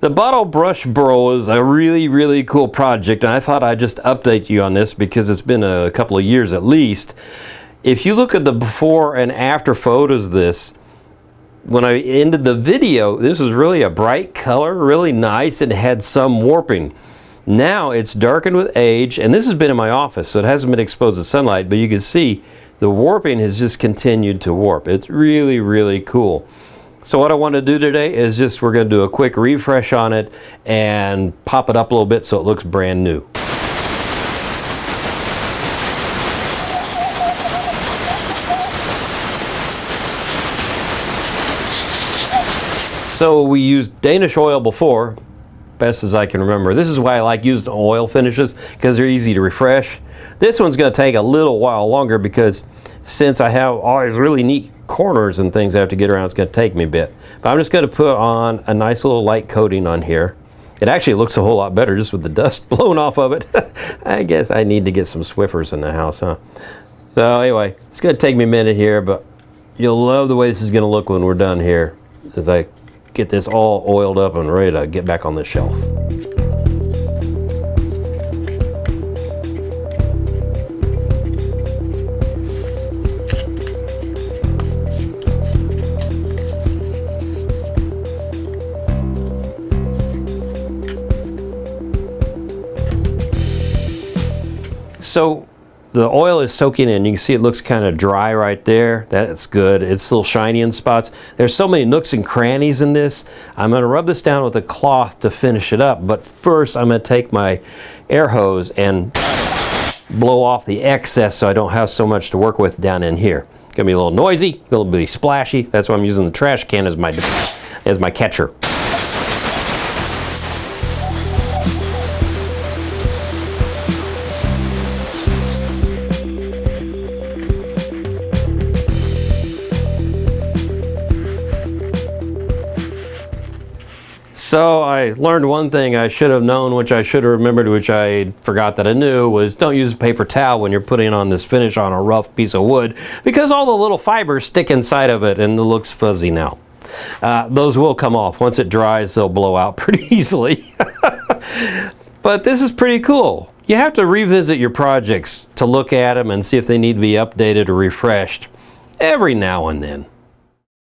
The Bottle Brush Burl is a really cool project, and I thought I'd just update you on this because it's been a couple of years at least. If you look at the before and after photos of this, when I ended the video, this was really a bright color, really nice, and had some warping. Now it's darkened with age, and this has been in my office, so it hasn't been exposed to sunlight, but you can see the warping has just continued to warp. It's really cool. So what I want to do today is we're going to do a quick refresh on it and pop it up a little bit so it looks brand new. So we used Danish oil before, best as I can remember. This is why I like using oil finishes, because they're easy to refresh. This one's going to take a little while longer because since I have all these really neat corners and things I have to get around, it's going to take me a bit. But I'm just going to put on a nice little light coating on here. It actually looks a whole lot better just with the dust blown off of it. I guess I need to get some Swiffers in the house, huh? So anyway, it's going to take me a minute here, but you'll love the way this is going to look when we're done here as I get this all oiled up and ready to get back on the shelf. So the oil is soaking in. You can see it looks kind of dry right there. That's good. It's still shiny in spots. There's so many nooks and crannies in this. I'm going to rub this down with a cloth to finish it up. But first I'm going to take my air hose and blow off the excess so I don't have so much to work with down in here. It's going to be a little noisy, a little bit splashy. That's why I'm using the trash can as my catcher. So I learned one thing I should have known, which I should have remembered, which I forgot that I knew, was don't use a paper towel when you're putting on this finish on a rough piece of wood, because all the little fibers stick inside of it and it looks fuzzy now. Those will come off. Once it dries, they'll blow out pretty easily. But this is pretty cool. You have to revisit your projects to look at them and see if they need to be updated or refreshed every now and then.